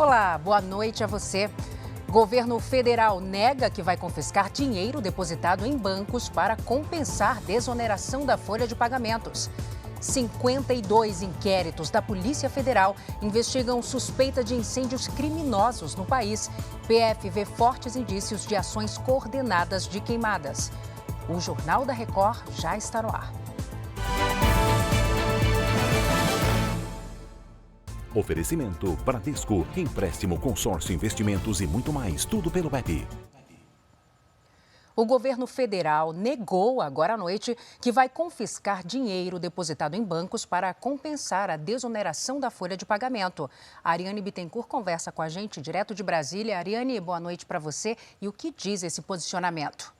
Olá, boa noite a você. Governo federal nega que vai confiscar dinheiro depositado em bancos para compensar desoneração da folha de pagamentos. 52 inquéritos da Polícia Federal investigam suspeita de incêndios criminosos no país. PF vê fortes indícios de ações coordenadas de queimadas. O Jornal da Record já está no ar. Oferecimento Bradesco, empréstimo, consórcio, investimentos e muito mais, tudo pelo app. O governo federal negou agora à noite que vai confiscar dinheiro depositado em bancos para compensar a desoneração da folha de pagamento. A Ariane Bittencourt conversa com a gente direto de Brasília. Ariane, boa noite para você. E o que diz esse posicionamento?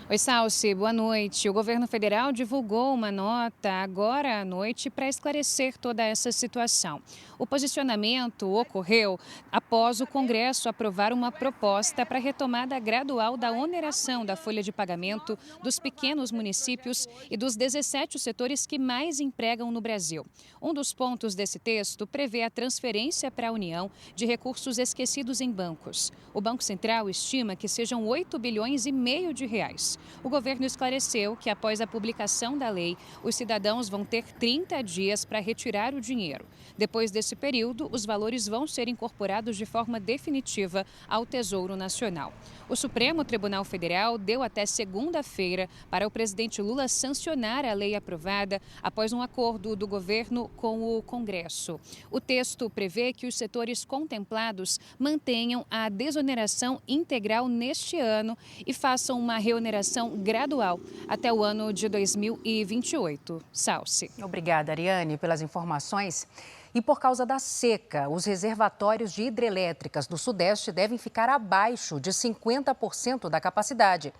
Oi, Salsi, boa noite. O governo federal divulgou uma nota agora à noite para esclarecer toda essa situação. O posicionamento ocorreu após o Congresso aprovar uma proposta para a retomada gradual da oneração da folha de pagamento dos pequenos municípios e dos 17 setores que mais empregam no Brasil. Um dos pontos desse texto prevê a transferência para a União de recursos esquecidos em bancos. O Banco Central estima que sejam 8 bilhões e meio de reais. O governo esclareceu que, após a publicação da lei, os cidadãos vão ter 30 dias para retirar o dinheiro. Depois desse período, os valores vão ser incorporados de forma definitiva ao Tesouro Nacional. O Supremo Tribunal Federal deu até segunda-feira para o presidente Lula sancionar a lei aprovada após um acordo do governo com o Congresso. O texto prevê que os setores contemplados mantenham a desoneração integral neste ano e façam uma reoneração gradual até o ano de 2028. Salsi. Obrigada, Ariane, pelas informações. E por causa da seca, os reservatórios de hidrelétricas do Sudeste devem ficar abaixo de 50% da capacidade.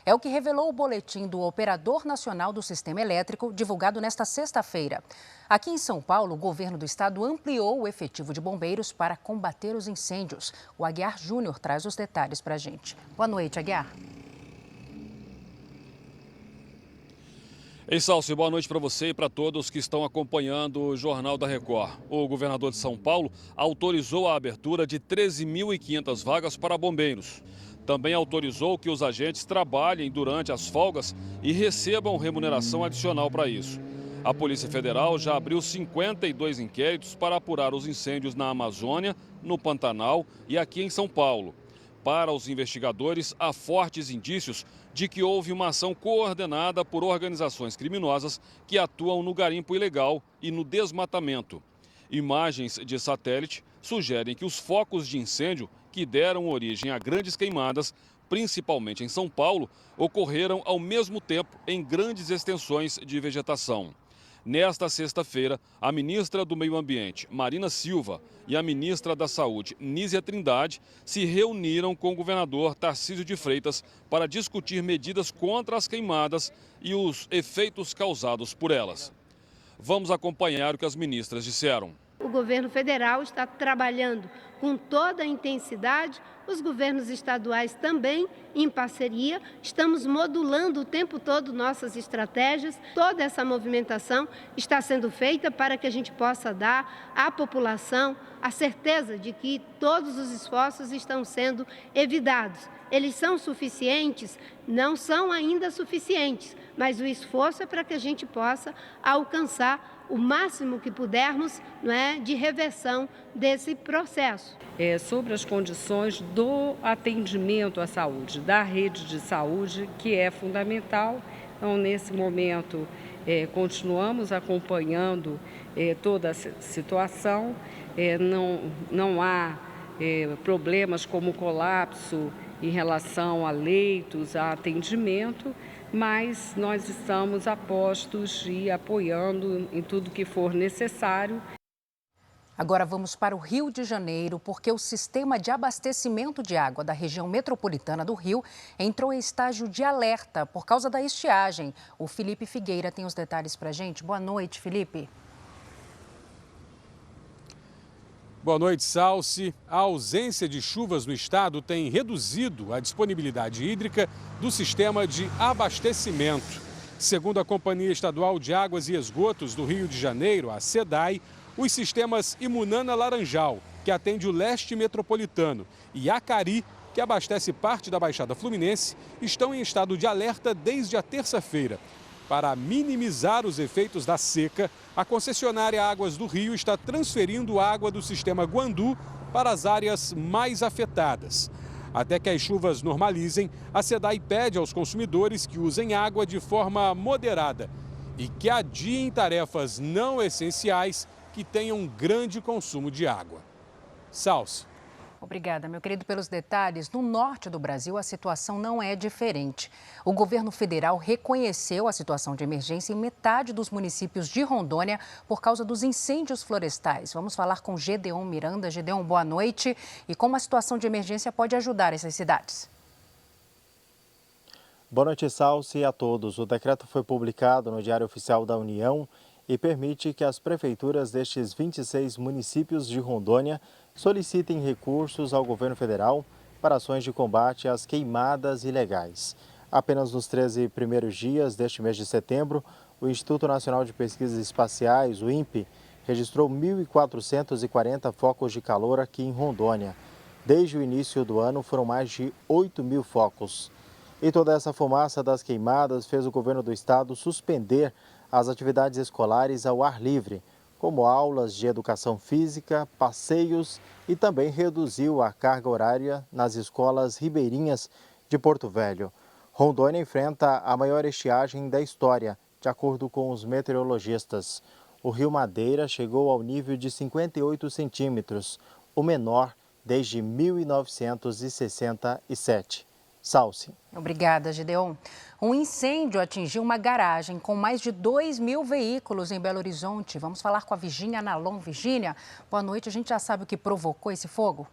É o que revelou o boletim do Operador Nacional do Sistema Elétrico, divulgado nesta sexta-feira. Aqui em São Paulo, o governo do estado ampliou o efetivo de bombeiros para combater os incêndios. O Aguiar Júnior traz os detalhes para a gente. Boa noite, Aguiar. Ei, Salsi, boa noite para você e para todos que estão acompanhando o Jornal da Record. O governador de São Paulo autorizou a abertura de 13.500 vagas para bombeiros. Também autorizou que os agentes trabalhem durante as folgas e recebam remuneração adicional para isso. A Polícia Federal já abriu 52 inquéritos para apurar os incêndios na Amazônia, no Pantanal e aqui em São Paulo. Para os investigadores, há fortes indícios de que houve uma ação coordenada por organizações criminosas que atuam no garimpo ilegal e no desmatamento. Imagens de satélite sugerem que os focos de incêndio que deram origem a grandes queimadas, principalmente em São Paulo, ocorreram ao mesmo tempo em grandes extensões de vegetação. Nesta sexta-feira, a ministra do Meio Ambiente, Marina Silva, e a ministra da Saúde, Nízia Trindade, se reuniram com o governador Tarcísio de Freitas para discutir medidas contra as queimadas e os efeitos causados por elas. Vamos acompanhar o que as ministras disseram. O governo federal está trabalhando com toda a intensidade, os governos estaduais também em parceria. Estamos modulando o tempo todo nossas estratégias. Toda essa movimentação está sendo feita para que a gente possa dar à população a certeza de que todos os esforços estão sendo evitados. Eles são suficientes? Não são ainda suficientes, mas o esforço é para que a gente possa alcançar o máximo que pudermos, de reversão desse processo. Sobre as condições do atendimento à saúde, da rede de saúde, que é fundamental. Então, nesse momento, continuamos acompanhando toda a situação. Não há problemas como colapso em relação a leitos, a atendimento, mas nós estamos a postos e apoiando em tudo que for necessário. Agora vamos para o Rio de Janeiro, porque o sistema de abastecimento de água da região metropolitana do Rio entrou em estágio de alerta por causa da estiagem. O Felipe Figueira tem os detalhes para a gente. Boa noite, Felipe. Boa noite, Salsi. A ausência de chuvas no estado tem reduzido a disponibilidade hídrica do sistema de abastecimento. Segundo a Companhia Estadual de Águas e Esgotos do Rio de Janeiro, a SEDAI, Os sistemas Imunana Laranjal, que atende o leste metropolitano, e Acari, que abastece parte da Baixada Fluminense, estão em estado de alerta desde a terça-feira. Para minimizar os efeitos da seca, a concessionária Águas do Rio está transferindo água do sistema Guandu para as áreas mais afetadas. Até que as chuvas normalizem, a SEDAI pede aos consumidores que usem água de forma moderada e que adiem tarefas não essenciais que tenham grande consumo de água. Salce. Obrigada, meu querido, pelos detalhes. No norte do Brasil, a situação não é diferente. O governo federal reconheceu a situação de emergência em metade dos municípios de Rondônia por causa dos incêndios florestais. Vamos falar com Gedeon Miranda. Gedeon, boa noite. E como a situação de emergência pode ajudar essas cidades? Boa noite, Salce, e a todos. O decreto foi publicado no Diário Oficial da União e permite que as prefeituras destes 26 municípios de Rondônia solicitem recursos ao governo federal para ações de combate às queimadas ilegais. Apenas nos 13 primeiros dias deste mês de setembro, o Instituto Nacional de Pesquisas Espaciais, o INPE, registrou 1.440 focos de calor aqui em Rondônia. Desde o início do ano, foram mais de 8.000 focos. E toda essa fumaça das queimadas fez o governo do estado suspender as atividades escolares ao ar livre, como aulas de educação física, passeios e também reduziu a carga horária nas escolas ribeirinhas de Porto Velho. Rondônia enfrenta a maior estiagem da história, de acordo com os meteorologistas. O Rio Madeira chegou ao nível de 58 centímetros, o menor desde 1967. Salce. Obrigada, Gedeon. Um incêndio atingiu uma garagem com mais de 2.000 veículos em Belo Horizonte. Vamos falar com a Virgínia Analon. Virgínia, boa noite. A gente já sabe o que provocou esse fogo?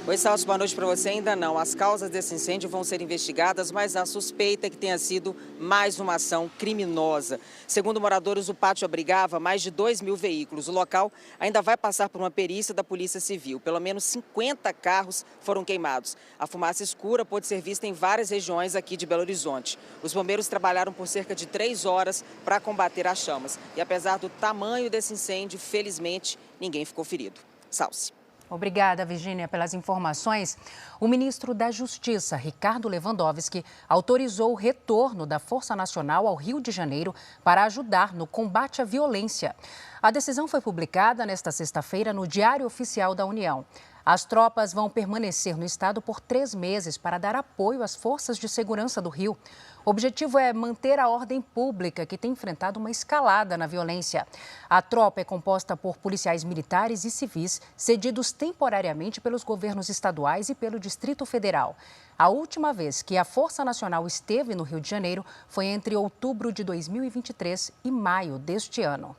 Oi, Salso, boa noite para você. Ainda não. As causas desse incêndio vão ser investigadas, mas a suspeita é que tenha sido mais uma ação criminosa. Segundo moradores, o pátio abrigava mais de 2.000 veículos. O local ainda vai passar por uma perícia da Polícia Civil. Pelo menos 50 carros foram queimados. A fumaça escura pôde ser vista em várias regiões aqui de Belo Horizonte. Os bombeiros trabalharam por cerca de 3 horas para combater as chamas. E apesar do tamanho desse incêndio, felizmente, ninguém ficou ferido. Salce. Obrigada, Virgínia, pelas informações. O ministro da Justiça, Ricardo Lewandowski, autorizou o retorno da Força Nacional ao Rio de Janeiro para ajudar no combate à violência. A decisão foi publicada nesta sexta-feira no Diário Oficial da União. As tropas vão permanecer no estado por 3 meses para dar apoio às forças de segurança do Rio. O objetivo é manter a ordem pública, que tem enfrentado uma escalada na violência. A tropa é composta por policiais militares e civis, cedidos temporariamente pelos governos estaduais e pelo Distrito Federal. A última vez que a Força Nacional esteve no Rio de Janeiro foi entre outubro de 2023 e maio deste ano.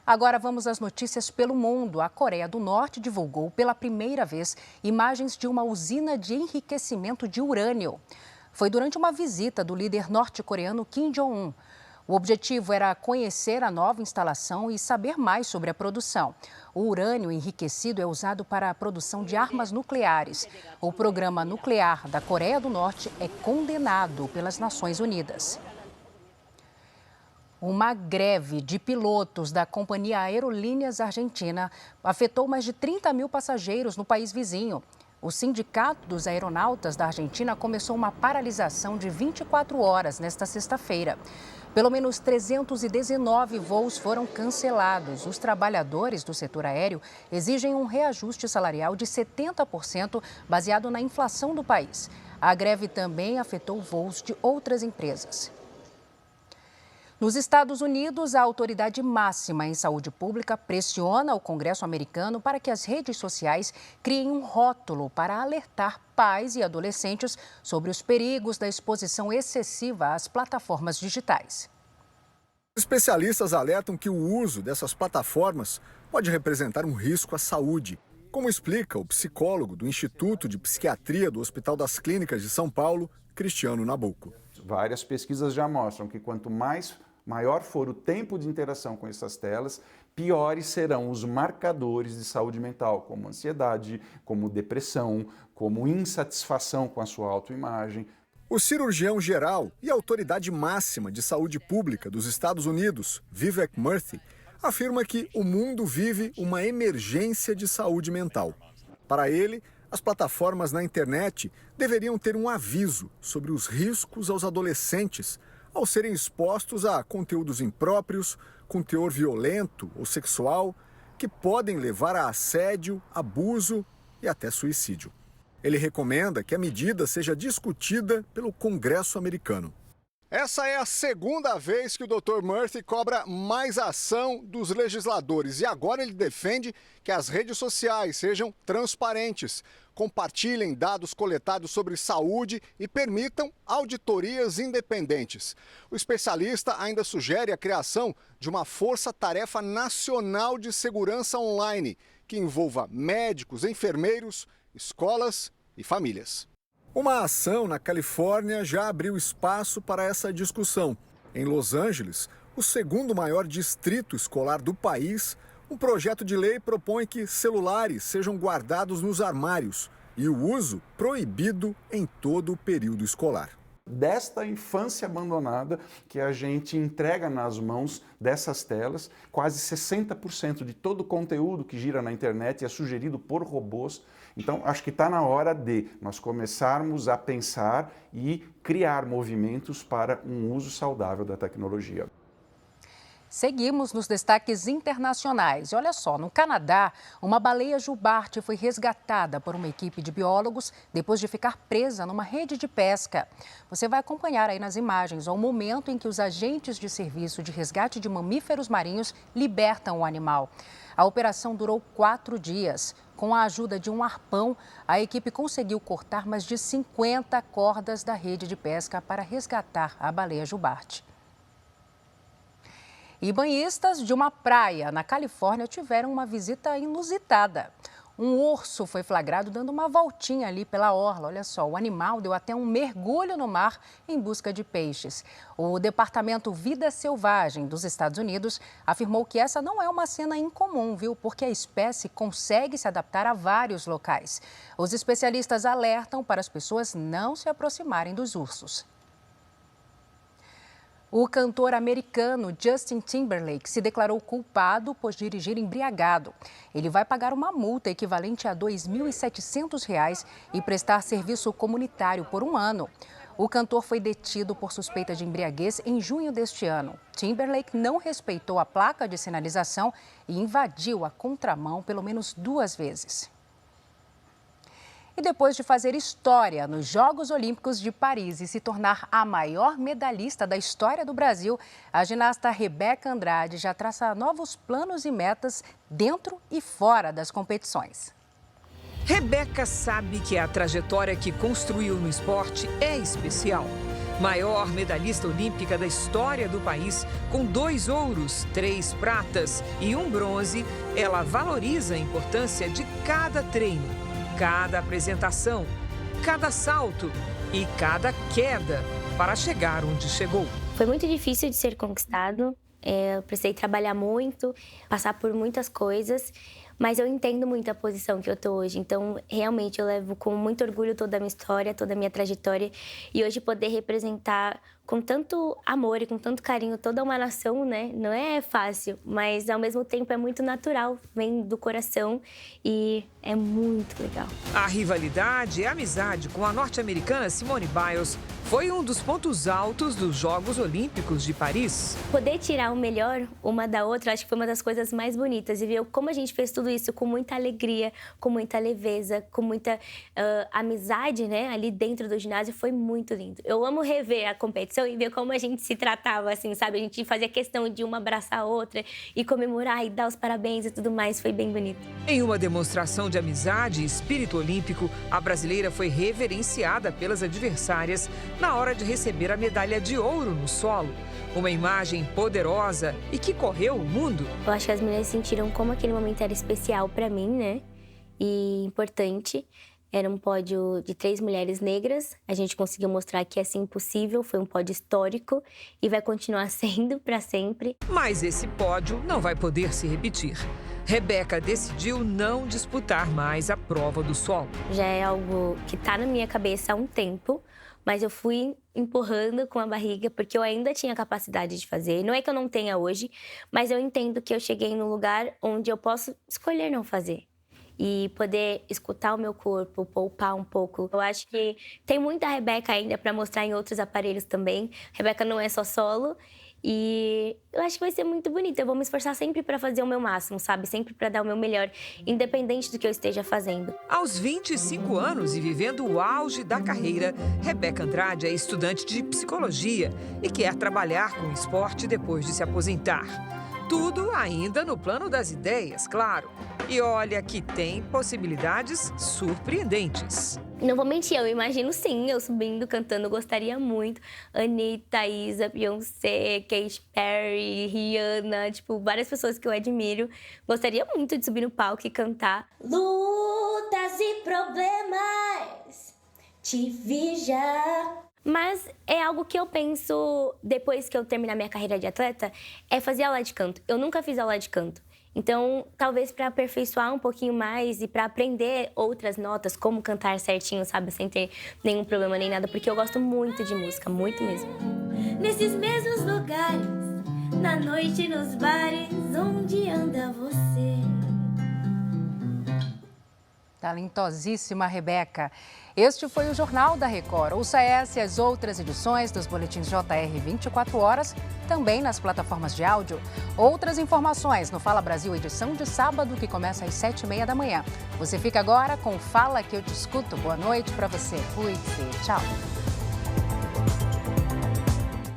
Agora vamos às notícias pelo mundo. A Coreia do Norte divulgou pela primeira vez imagens de uma usina de enriquecimento de urânio. Foi durante uma visita do líder norte-coreano Kim Jong-un. O objetivo era conhecer a nova instalação e saber mais sobre a produção. O urânio enriquecido é usado para a produção de armas nucleares. O programa nuclear da Coreia do Norte é condenado pelas Nações Unidas. Uma greve de pilotos da Companhia Aerolíneas Argentina afetou mais de 30.000 passageiros no país vizinho. O Sindicato dos Aeronautas da Argentina começou uma paralisação de 24 horas nesta sexta-feira. Pelo menos 319 voos foram cancelados. Os trabalhadores do setor aéreo exigem um reajuste salarial de 70%, baseado na inflação do país. A greve também afetou voos de outras empresas. Nos Estados Unidos, a autoridade máxima em saúde pública pressiona o Congresso americano para que as redes sociais criem um rótulo para alertar pais e adolescentes sobre os perigos da exposição excessiva às plataformas digitais. Especialistas alertam que o uso dessas plataformas pode representar um risco à saúde, como explica o psicólogo do Instituto de Psiquiatria do Hospital das Clínicas de São Paulo, Cristiano Nabuco. Várias pesquisas já mostram que quanto maior for o tempo de interação com essas telas, piores serão os marcadores de saúde mental, como ansiedade, como depressão, como insatisfação com a sua autoimagem. O cirurgião geral e autoridade máxima de saúde pública dos Estados Unidos, Vivek Murthy, afirma que o mundo vive uma emergência de saúde mental. Para ele, as plataformas na internet deveriam ter um aviso sobre os riscos aos adolescentes ao serem expostos a conteúdos impróprios, com teor violento ou sexual, que podem levar a assédio, abuso e até suicídio. Ele recomenda que a medida seja discutida pelo Congresso americano. Essa é a segunda vez que o Dr. Murthy cobra mais ação dos legisladores e agora ele defende que as redes sociais sejam transparentes, compartilhem dados coletados sobre saúde e permitam auditorias independentes. O especialista ainda sugere a criação de uma força-tarefa nacional de segurança online que envolva médicos, enfermeiros, escolas e famílias. Uma ação na Califórnia já abriu espaço para essa discussão. Em Los Angeles, o segundo maior distrito escolar do país, um projeto de lei propõe que celulares sejam guardados nos armários e o uso proibido em todo o período escolar. Desta infância abandonada que a gente entrega nas mãos dessas telas, quase 60% de todo o conteúdo que gira na internet é sugerido por robôs. Então, acho que está na hora de nós começarmos a pensar e criar movimentos para um uso saudável da tecnologia. Seguimos nos destaques internacionais. E olha só, no Canadá, uma baleia jubarte foi resgatada por uma equipe de biólogos depois de ficar presa numa rede de pesca. Você vai acompanhar aí nas imagens o momento em que os agentes de serviço de resgate de mamíferos marinhos libertam o animal. A operação durou 4 dias. Com a ajuda de um arpão, a equipe conseguiu cortar mais de 50 cordas da rede de pesca para resgatar a baleia jubarte. E banhistas de uma praia na Califórnia tiveram uma visita inusitada. Um urso foi flagrado dando uma voltinha ali pela orla. Olha só, o animal deu até um mergulho no mar em busca de peixes. O Departamento Vida Selvagem dos Estados Unidos afirmou que essa não é uma cena incomum, viu? Porque a espécie consegue se adaptar a vários locais. Os especialistas alertam para as pessoas não se aproximarem dos ursos. O cantor americano Justin Timberlake se declarou culpado por dirigir embriagado. Ele vai pagar uma multa equivalente a R$ 2.700 e prestar serviço comunitário por 1 ano. O cantor foi detido por suspeita de embriaguez em junho deste ano. Timberlake não respeitou a placa de sinalização e invadiu a contramão pelo menos 2 vezes. E depois de fazer história nos Jogos Olímpicos de Paris e se tornar a maior medalhista da história do Brasil, a ginasta Rebeca Andrade já traça novos planos e metas dentro e fora das competições. Rebeca sabe que a trajetória que construiu no esporte é especial. Maior medalhista olímpica da história do país, com 2 ouros, 3 pratas e 1 bronze, ela valoriza a importância de cada treino, cada apresentação, cada salto e cada queda para chegar onde chegou. Foi muito difícil de ser conquistado, eu precisei trabalhar muito, passar por muitas coisas, mas eu entendo muito a posição que eu tô hoje. Então, realmente, eu levo com muito orgulho toda a minha história, toda a minha trajetória. E hoje poder representar com tanto amor e com tanto carinho toda uma nação, né? Não é fácil, mas ao mesmo tempo é muito natural, vem do coração e é muito legal. A rivalidade e a amizade com a norte-americana Simone Biles foi um dos pontos altos dos Jogos Olímpicos de Paris. Poder tirar o melhor uma da outra, acho que foi uma das coisas mais bonitas. E ver como a gente fez tudo isso com muita alegria, com muita leveza, com muita amizade, né? Ali dentro do ginásio, foi muito lindo. Eu amo rever a competição e ver como a gente se tratava, assim, sabe? A gente fazia questão de uma abraçar a outra e comemorar e dar os parabéns e tudo mais. Foi bem bonito. Em uma demonstração de amizade e espírito olímpico, a brasileira foi reverenciada pelas adversárias na hora de receber a medalha de ouro no solo. Uma imagem poderosa e que correu o mundo. Eu acho que as meninas sentiram como aquele momento era especial para mim, né? E importante. Era um pódio de 3 mulheres negras. A gente conseguiu mostrar que é sim possível. Foi um pódio histórico e vai continuar sendo para sempre. Mas esse pódio não vai poder se repetir. Rebeca decidiu não disputar mais a prova do solo. Já é algo que está na minha cabeça há um tempo, mas eu fui empurrando com a barriga porque eu ainda tinha capacidade de fazer. Não é que eu não tenha hoje, mas eu entendo que eu cheguei num lugar onde eu posso escolher não fazer. E poder escutar o meu corpo, poupar um pouco. Eu acho que tem muita Rebeca ainda para mostrar em outros aparelhos também. Rebeca não é só solo. E eu acho que vai ser muito bonito. Eu vou me esforçar sempre para fazer o meu máximo, sabe? Sempre para dar o meu melhor, independente do que eu esteja fazendo. Aos 25 anos e vivendo o auge da carreira, Rebeca Andrade é estudante de psicologia e quer trabalhar com esporte depois de se aposentar. Tudo ainda no plano das ideias, claro. E olha que tem possibilidades surpreendentes. Não vou mentir, eu imagino sim, eu subindo, cantando, gostaria muito. Anitta, Isa, Beyoncé, Katy Perry, Rihanna, tipo, várias pessoas que eu admiro. Gostaria muito de subir no palco e cantar. Lutas e problemas, te vi já. Mas é algo que eu penso, depois que eu terminar minha carreira de atleta, é fazer aula de canto. Eu nunca fiz aula de canto. Então, talvez para aperfeiçoar um pouquinho mais e para aprender outras notas, como cantar certinho, sabe? Sem ter nenhum problema nem nada, porque eu gosto muito de música, muito mesmo. Nesses mesmos lugares, na noite, nos bares, onde anda você? Talentosíssima Rebeca. Este foi o Jornal da Record. Ouça essa e as outras edições dos boletins JR 24 horas, também nas plataformas de áudio. Outras informações no Fala Brasil, edição de sábado, que começa às 7h30 da manhã. Você fica agora com Fala que eu te escuto. Boa noite para você. Cuide-se. Tchau.